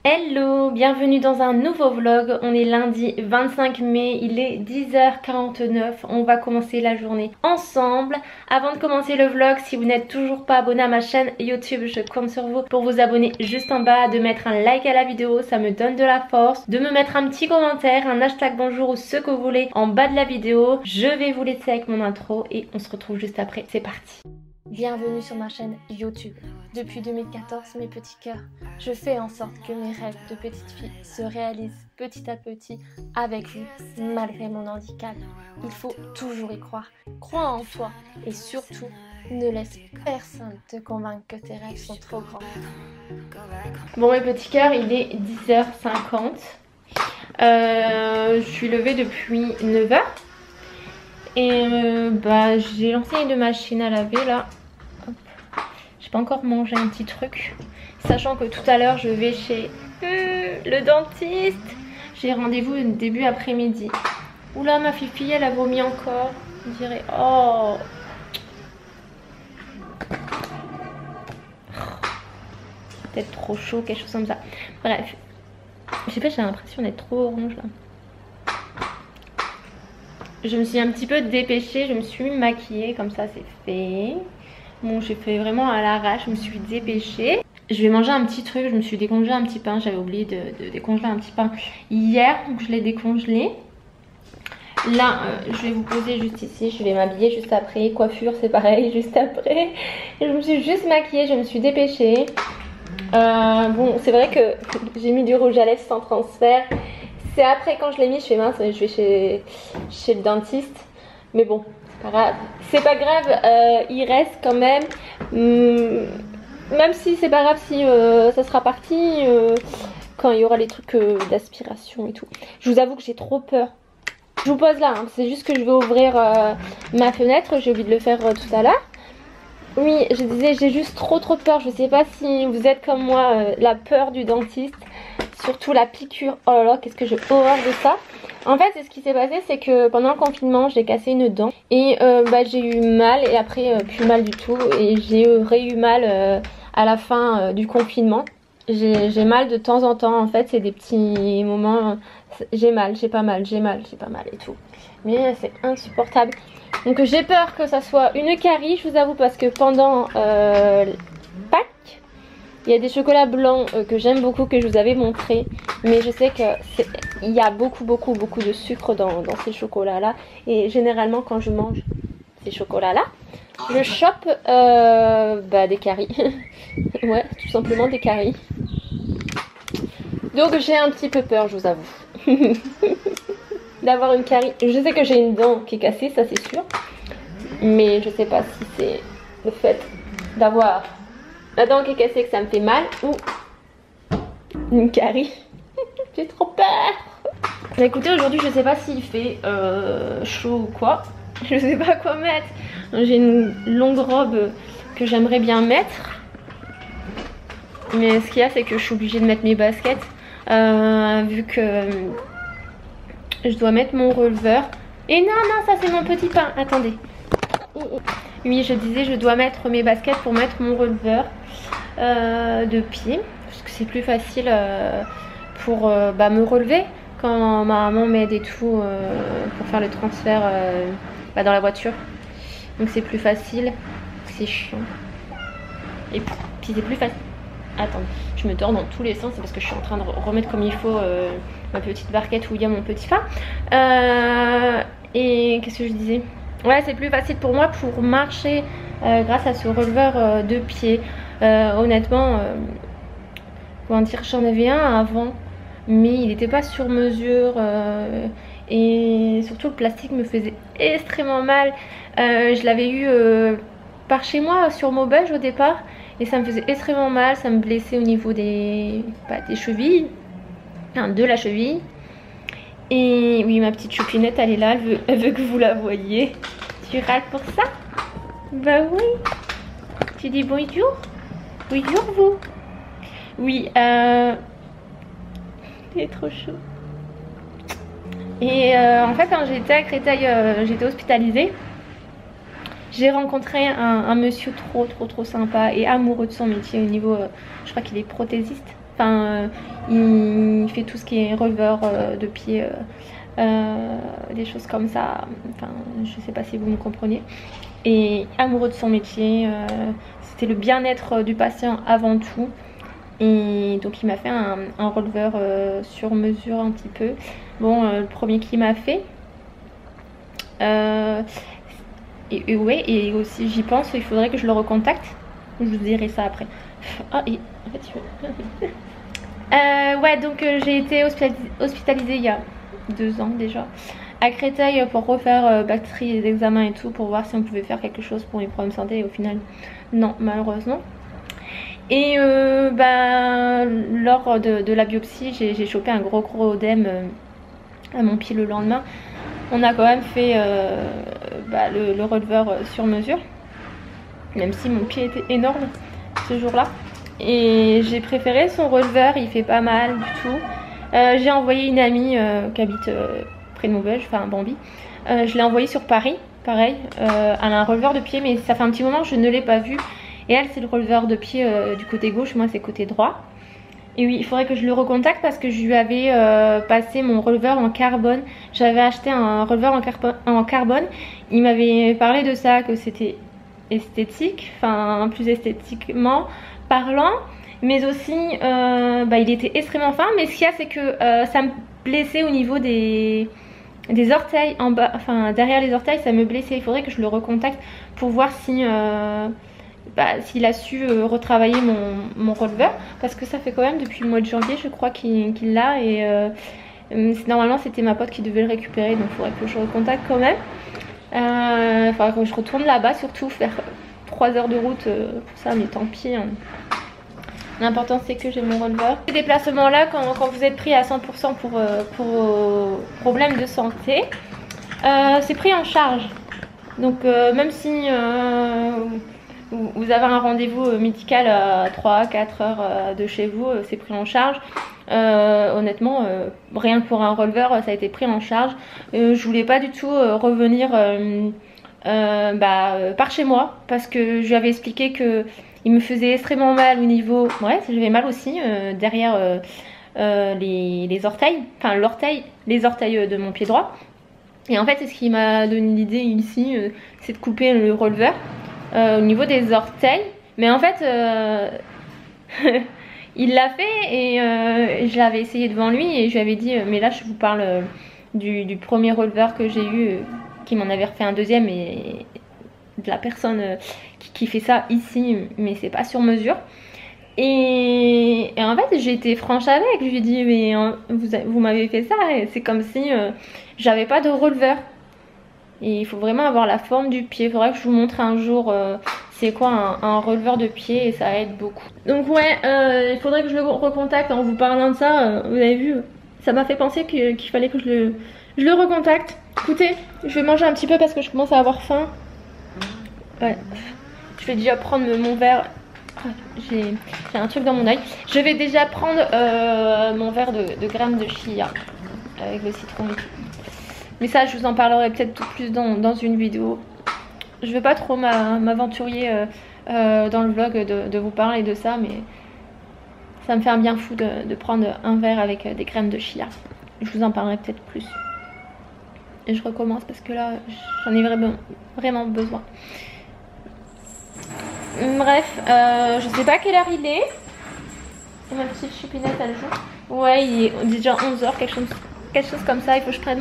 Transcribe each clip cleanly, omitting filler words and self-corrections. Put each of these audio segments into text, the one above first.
Hello, bienvenue dans un nouveau vlog. On est lundi 25 mai, il est 10h49. On va commencer la journée ensemble. Avant de commencer le vlog, si vous n'êtes toujours pas abonné à ma chaîne YouTube, je compte sur vous pour vous abonner juste en bas, de mettre un like à la vidéo, ça me donne de la force, de me mettre un petit commentaire, un hashtag bonjour ou ce que vous voulez en bas de la vidéo. Je vais vous laisser avec mon intro et on se retrouve juste après. C'est parti. Bienvenue sur ma chaîne YouTube. Depuis 2014, mes petits cœurs, je fais en sorte que mes rêves de petite fille se réalisent petit à petit avec vous, malgré mon handicap. Il faut toujours y croire. Crois en toi et surtout, ne laisse personne te convaincre que tes rêves sont trop grands. Bon mes petits cœurs, il est 10h50. Je suis levée depuis 9h. Et j'ai lancé une machine à laver là. J'ai pas encore mangé un petit truc. Sachant que tout à l'heure je vais chez le dentiste. J'ai rendez-vous début après-midi. Oula, ma fifi elle a vomi encore. On dirait oh. Peut-être trop chaud, quelque chose comme ça. Bref. Je sais pas, j'ai l'impression d'être trop orange là. Je me suis un petit peu dépêchée, je me suis maquillée, comme ça c'est fait. Bon, j'ai fait vraiment à l'arrache, je me suis dépêchée. Je vais manger un petit truc, je me suis décongelé un petit pain, j'avais oublié de décongeler un petit pain hier, donc je l'ai décongelé. Là, je vais vous poser juste ici, je vais m'habiller juste après. Coiffure, c'est pareil, juste après. Je me suis juste maquillée, je me suis dépêchée. Bon, c'est vrai que j'ai mis du rouge à lèvres sans transfert. C'est après quand je l'ai mis, je fais mince, je vais chez le dentiste. Mais bon, c'est pas grave. C'est pas grave, il reste quand même. Même si c'est pas grave si ça sera parti quand il y aura les trucs d'aspiration et tout. Je vous avoue que j'ai trop peur. Je vous pose là, hein. C'est juste que je vais ouvrir ma fenêtre. J'ai oublié de le faire tout à l'heure. Oui, je disais, j'ai juste trop peur. Je sais pas si vous êtes comme moi, la peur du dentiste. Surtout la piqûre, oh là là, qu'est-ce que j'ai horreur de ça. En fait, ce qui s'est passé, c'est que pendant le confinement, j'ai cassé une dent. Et j'ai eu mal, et après, plus mal du tout. Et j'ai eu mal à la fin du confinement. J'ai mal de temps en temps, en fait, c'est des petits moments. J'ai mal, j'ai pas mal, j'ai mal, j'ai pas mal et tout. Mais c'est insupportable. Donc j'ai peur que ça soit une carie, je vous avoue, parce que pendant Pâques, il y a des chocolats blancs que j'aime beaucoup, que je vous avais montré. Mais je sais qu'il y a beaucoup de sucre dans ces chocolats là. Et généralement quand je mange ces chocolats là, je chope des caries. Ouais, tout simplement des caries. Donc j'ai un petit peu peur, je vous avoue. D'avoir une carie. Je sais que j'ai une dent qui est cassée, ça c'est sûr. Mais je sais pas si c'est le fait d'avoir la dent qui est cassée que ça me fait mal ou une carie. J'ai trop peur. Bah écoutez, aujourd'hui je sais pas s'il fait chaud ou quoi. Je sais pas quoi mettre. J'ai une longue robe que j'aimerais bien mettre. Mais ce qu'il y a, c'est que je suis obligée de mettre mes baskets. Vu que je dois mettre mon releveur. Et non, ça c'est mon petit pain. Attendez. Oui, je disais, je dois mettre mes baskets pour mettre mon releveur de pied. Parce que c'est plus facile pour me relever quand ma maman m'aide et tout pour faire le transfert dans la voiture. Donc c'est plus facile. C'est chiant. Et puis c'est plus facile. Attends, je me tords dans tous les sens, c'est parce que je suis en train de remettre comme il faut ma petite barquette où il y a mon petit pain. Et qu'est-ce que je disais? Ouais, c'est plus facile pour moi pour marcher grâce à ce releveur de pied. Honnêtement, comment dire, j'en avais un avant, mais il n'était pas sur mesure. Et surtout le plastique me faisait extrêmement mal. Je l'avais eu par chez moi sur Maubeuge au départ. Et ça me faisait extrêmement mal, ça me blessait au niveau des chevilles, enfin de la cheville. Et oui, ma petite choupinette, elle est là, elle veut que vous la voyiez. Tu râles pour ça? Bah oui. Tu dis bonjour? Bonjour vous. Oui, il est trop chaud. Et en fait, quand j'étais à Créteil, j'étais hospitalisée. J'ai rencontré un monsieur trop sympa et amoureux de son métier au niveau, je crois qu'il est prothésiste. Enfin, il fait tout ce qui est releveur de pied, des choses comme ça. Enfin, je sais pas si vous me comprenez. Et amoureux de son métier, c'était le bien-être du patient avant tout. Et donc il m'a fait un releveur sur mesure un petit peu. Bon, le premier qu'il m'a fait. Ouais, et aussi j'y pense, il faudrait que je le recontacte. Je vous dirai ça après. Ah, et en fait, ouais, donc j'ai été hospitalisée il y a 2 ans déjà à Créteil pour refaire batterie et examens et tout, pour voir si on pouvait faire quelque chose pour mes problèmes de santé. Et au final, non, malheureusement. Et lors de la biopsie, j'ai chopé un gros œdème à mon pied le lendemain. On a quand même fait le releveur sur mesure, même si mon pied était énorme ce jour-là. Et j'ai préféré son releveur, il fait pas mal du tout. J'ai envoyé une amie qui habite près de Maubeuge, enfin Bambi. Je l'ai envoyée sur Paris, pareil. Elle a un releveur de pied, mais ça fait un petit moment que je ne l'ai pas vu. Et elle, c'est le releveur de pied du côté gauche, moi c'est côté droit. Et oui, il faudrait que je le recontacte parce que je lui avais passé mon releveur en carbone. J'avais acheté un releveur en carbone. Il m'avait parlé de ça, que c'était esthétique, enfin plus esthétiquement parlant. Mais aussi, il était extrêmement fin. Mais ce qu'il y a, c'est que ça me blessait au niveau des orteils en bas, enfin derrière les orteils, ça me blessait. Il faudrait que je le recontacte pour voir si... s'il a su retravailler mon releveur, parce que ça fait quand même depuis le mois de janvier je crois qu'il l'a, et normalement c'était ma pote qui devait le récupérer, donc il faudrait que je recontacte quand même. Il faudrait que je retourne là-bas, surtout faire 3 heures de route pour ça, mais tant pis hein. L'important c'est que j'ai mon releveur. Ces déplacements là, quand vous êtes pris à 100% pour problème de santé, c'est pris en charge, donc même si vous avez un rendez-vous médical à 3-4 heures de chez vous, c'est pris en charge. Honnêtement, rien que pour un releveur, ça a été pris en charge. Je voulais pas du tout revenir par chez moi, parce que je lui avais expliqué que il me faisait extrêmement mal au niveau... Ouais, j'avais mal aussi derrière les orteils, enfin les orteils de mon pied droit. Et en fait, c'est ce qui m'a donné l'idée ici, c'est de couper le releveur au niveau des orteils. Mais en fait, il l'a fait, et je l'avais essayé devant lui et je lui avais dit mais là je vous parle du premier releveur que j'ai eu, qui m'en avait refait un deuxième, et de la personne qui fait ça ici, mais c'est pas sur mesure. Et en fait j'ai été franche avec, je lui ai dit mais vous m'avez fait ça, et c'est comme si j'avais pas de releveur. Et il faut vraiment avoir la forme du pied. Il faudrait que je vous montre un jour c'est quoi un releveur de pied, et ça aide beaucoup. Donc ouais, il faudrait que je le recontacte. En vous parlant de ça, vous avez vu, ça m'a fait penser qu'il fallait que je le recontacte. Écoutez, je vais manger un petit peu parce que je commence à avoir faim. Ouais, je vais déjà prendre mon verre. J'ai un truc dans mon oeil. Je vais déjà prendre mon verre de graines de chia avec le citron et tout. Mais ça, je vous en parlerai peut-être tout plus dans une vidéo. Je vais pas trop m'aventurer dans le vlog de vous parler de ça, mais ça me fait un bien fou de prendre un verre avec des graines de chia. Je vous en parlerai peut-être plus. Et je recommence parce que là, j'en ai vraiment besoin. Bref, je sais pas quelle heure il est. Et ma petite chupinette, elle joue. Ouais, il est déjà 11h, quelque chose comme ça. Il faut que je prenne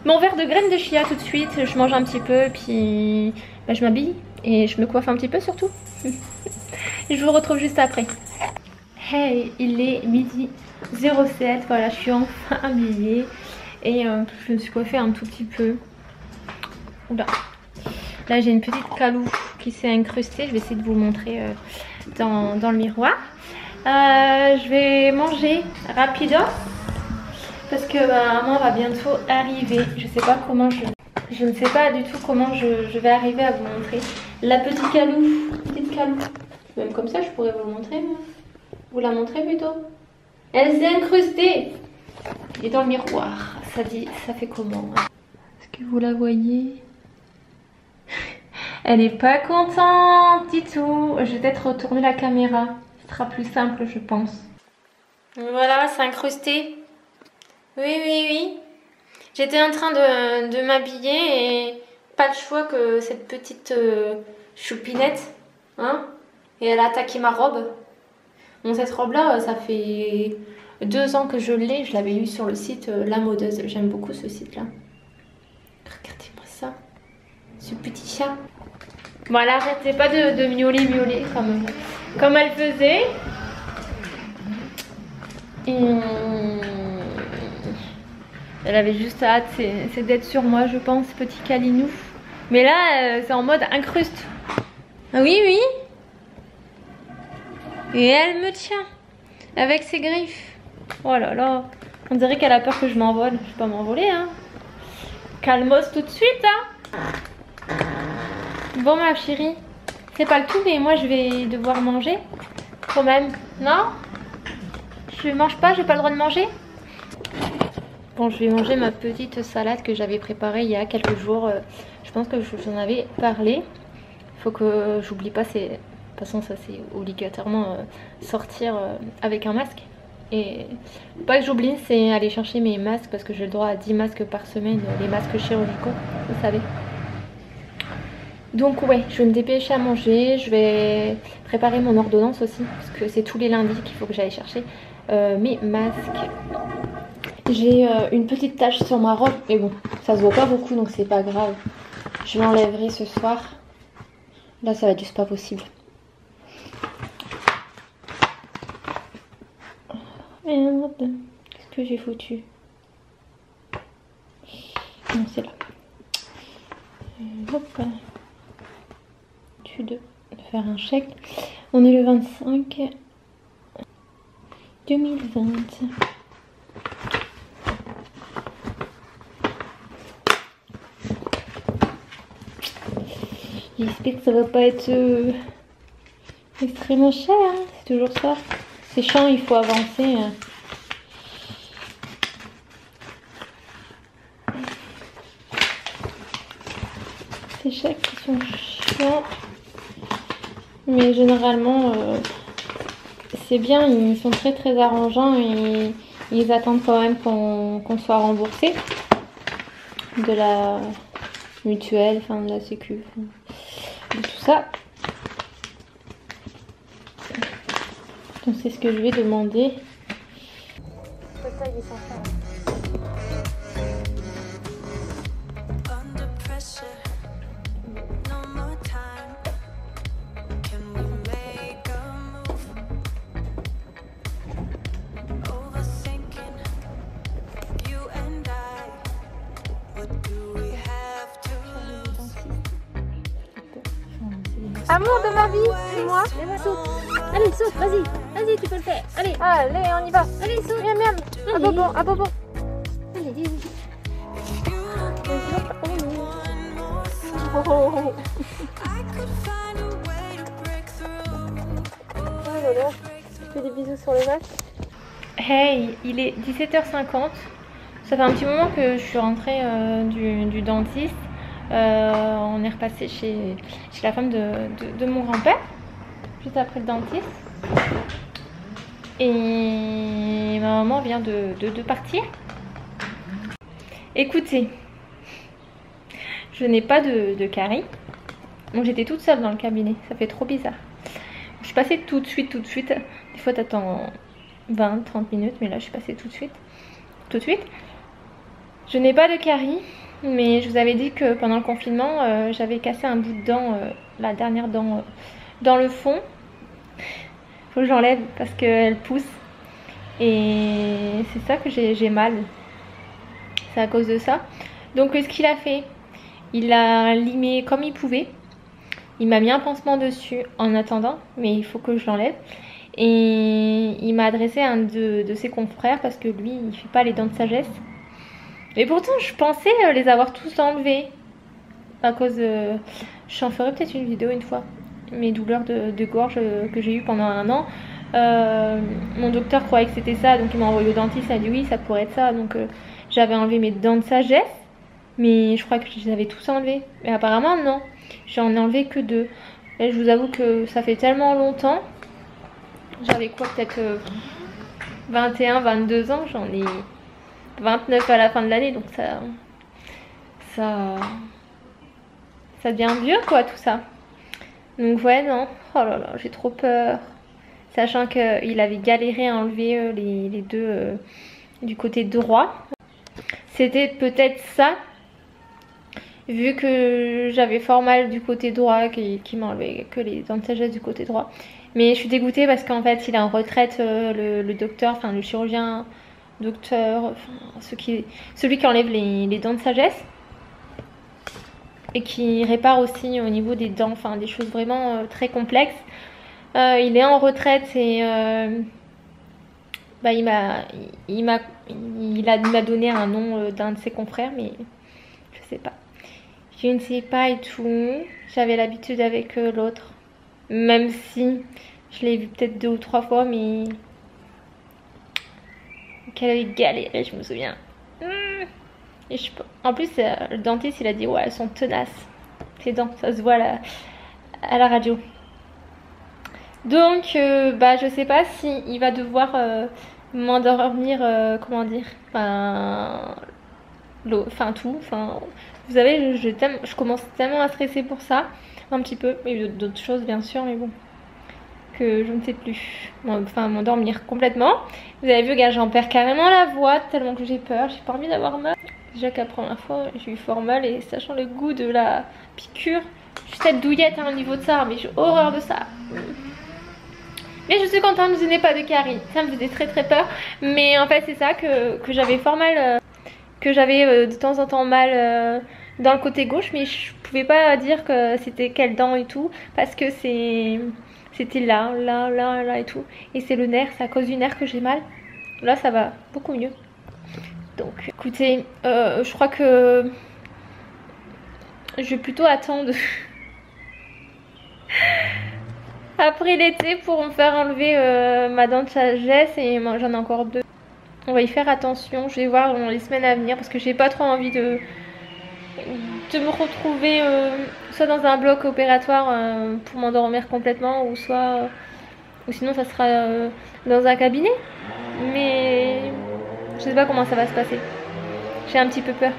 mon verre de graines de chia tout de suite. Je mange un petit peu, puis je m'habille et je me coiffe un petit peu surtout. Et je vous retrouve juste après. Hey, il est midi 07. Voilà, je suis enfin habillée. Et je me suis coiffée un tout petit peu. Oula. Là, j'ai une petite calouffe qui s'est incrustée. Je vais essayer de vous montrer dans le miroir. Je vais manger rapido parce que maman va bientôt arriver. Je sais pas comment je ne sais pas du tout comment je vais arriver à vous montrer la petite calouffe. Même comme ça, je pourrais vous le montrer. Vous la montrer plutôt. Elle s'est incrustée. Et dans le miroir, ça fait comment? Est-ce que vous la voyez? Elle est pas contente du tout. Je vais peut-être retourner la caméra. Ce sera plus simple, je pense. Voilà, c'est incrusté. Oui, oui, oui. J'étais en train de m'habiller et pas le choix que cette petite choupinette, hein, et elle a attaqué ma robe. Bon, cette robe-là, ça fait 2 ans que je l'ai. Je l'avais eu sur le site La Modeuse. J'aime beaucoup ce site-là. Regardez-moi ça. Ce petit chat. Bon, elle arrêtait pas de miauler comme elle faisait. Et elle avait juste hâte, c'est d'être sur moi, je pense, petit câlinou. Mais là, c'est en mode incruste. Ah oui, oui. Et elle me tient avec ses griffes. Oh là là. On dirait qu'elle a peur que je m'envole. Je vais pas m'envoler, hein. Calmos tout de suite, hein. Bon, ma chérie. C'est pas le tout, mais moi, je vais devoir manger. Quand même. Non? Je mange pas, j'ai pas le droit de manger? Bon, je vais manger ma petite salade que j'avais préparée il y a quelques jours. Je pense que je vous en avais parlé. Il faut que j'oublie pas, de toute façon ça c'est obligatoirement sortir avec un masque. Et pas que j'oublie, c'est aller chercher mes masques parce que j'ai le droit à 10 masques par semaine, les masques chirurgicaux, vous savez. Donc ouais, je vais me dépêcher à manger, je vais préparer mon ordonnance aussi parce que c'est tous les lundis qu'il faut que j'aille chercher mes masques. J'ai une petite tache sur ma robe, mais bon, ça se voit pas beaucoup donc c'est pas grave. Je l'enlèverai ce soir. Là, ça va être juste pas possible. Merde, qu'est-ce que j'ai foutu? Non, c'est là. Hop. Je suis de faire un chèque. On est le 25 2020. J'espère que ça va pas être extrêmement cher, hein. C'est toujours ça. C'est chiant, il faut avancer. Ces chèques qui sont chiants. Mais généralement, c'est bien, ils sont très très arrangeants et ils attendent quand même qu'on soit remboursé de la mutuelle, enfin de la sécu. De tout ça. Donc c'est ce que je vais demander. Amour de ma vie, c'est moi. Allez, saute, vas-y, vas-y, tu peux le faire. Allez, Allez, on y va. allez, saute. Miam miam. À bobo, à bobo. Allez, dis. Oh, oh, oh. Oh là là. Je fais des bisous sur le masque. Hey, il est 17h50. Ça fait un petit moment que je suis rentrée du dentiste. On est repassé chez la femme de mon grand-père, juste après le dentiste. Et ma maman vient de partir. Écoutez, je n'ai pas de carie. Donc j'étais toute seule dans le cabinet, ça fait trop bizarre. Je suis passée tout de suite. Des fois t'attends 20-30 minutes, mais là je suis passée tout de suite. Je n'ai pas de carie. Mais je vous avais dit que pendant le confinement, j'avais cassé un bout de dent, la dernière dent dans le fond. Faut que j'enlève parce qu'elle pousse. Et c'est ça que j'ai mal. C'est à cause de ça. Donc ce qu'il a fait, il a limé comme il pouvait. Il m'a mis un pansement dessus en attendant, mais il faut que je l'enlève. Et il m'a adressé à un de ses confrères parce que lui, il fait pas les dents de sagesse. Et pourtant, je pensais les avoir tous enlevés. À cause de... J'en ferai peut-être une vidéo une fois. Mes douleurs de gorge que j'ai eues pendant 1 an. Mon docteur croyait que c'était ça. Donc il m'a envoyé au dentiste. Il a dit oui, ça pourrait être ça. Donc j'avais enlevé mes dents de sagesse. Mais je crois que je les avais tous enlevés. Mais apparemment, non. J'en ai enlevé que 2. Et je vous avoue que ça fait tellement longtemps. J'avais quoi, peut-être 21, 22 ans, j'en ai 29 à la fin de l'année, donc ça devient vieux quoi tout ça. Donc ouais non, oh là là, j'ai trop peur. Sachant qu'il avait galéré à enlever les deux du côté droit. C'était peut-être ça, vu que j'avais fort mal du côté droit, qui m'enlevait que les dents de sagesse du côté droit. Mais je suis dégoûtée parce qu'en fait il est en retraite, le docteur, enfin le chirurgien docteur, enfin, celui qui enlève les dents de sagesse. Et qui répare aussi au niveau des dents, enfin des choses vraiment très complexes. Il est en retraite et bah, il m'a donné un nom d'un de ses confrères, mais je sais pas. Je ne sais pas et tout. J'avais l'habitude avec l'autre, même si je l'ai vu peut-être 2 ou 3 fois, mais qu'elle avait galéré, je me souviens. Et en plus, le dentiste il a dit ouais, elles sont tenaces, tes dents, ça se voit à la radio. Donc bah je sais pas si il va devoir m'endormir, comment dire, enfin tout, enfin vous savez, je commence tellement à stresser pour ça, un petit peu, mais d'autres choses bien sûr, mais bon, que je ne sais plus, enfin m'endormir complètement. Vous avez vu, gars, j'en perds carrément la voix tellement que j'ai peur, j'ai pas envie d'avoir mal. Déjà qu'à la première fois j'ai eu fort mal, et sachant le goût de la piqûre, juste cette douillette au niveau de ça, mais j'ai horreur de ça. Mais je suis contente, je n'ai pas de carie, ça me faisait très très peur. Mais en fait c'est ça que j'avais fort mal, que j'avais de temps en temps mal dans le côté gauche, mais je pouvais pas dire que c'était quelle dent et tout, parce que c'était là et tout. Et c'est le nerf, c'est à cause du nerf que j'ai mal. Là ça va beaucoup mieux. Donc écoutez, je crois que je vais plutôt attendre après l'été pour me faire enlever ma dent de sagesse, et moi j'en ai encore 2. On va y faire attention, je vais voir dans les semaines à venir parce que j'ai pas trop envie de me retrouver soit dans un bloc opératoire pour m'endormir complètement, ou sinon ça sera dans un cabinet. Mais je sais pas comment ça va se passer. J'ai un petit peu peur.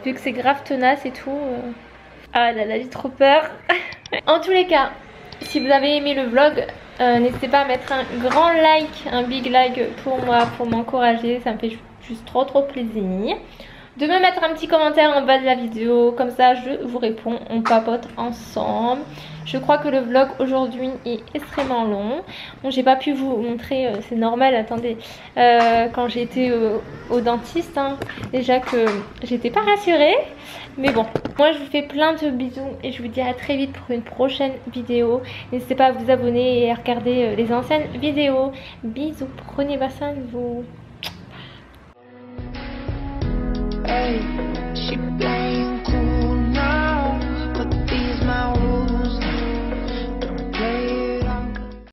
Vu que c'est grave tenace et tout. Ah là là, j'ai trop peur. En tous les cas, si vous avez aimé le vlog, n'hésitez pas à mettre un grand like, un big like pour moi, pour m'encourager. Ça me fait juste trop plaisir. De me mettre un petit commentaire en bas de la vidéo, comme ça je vous réponds, on papote ensemble. Je crois que le vlog aujourd'hui est extrêmement long. Bon, j'ai pas pu vous montrer, c'est normal, attendez, quand j'ai été au dentiste, hein, déjà que j'étais pas rassurée. Mais bon, moi je vous fais plein de bisous et je vous dis à très vite pour une prochaine vidéo. N'hésitez pas à vous abonner et à regarder les anciennes vidéos. Bisous, prenez bien soin de vous. She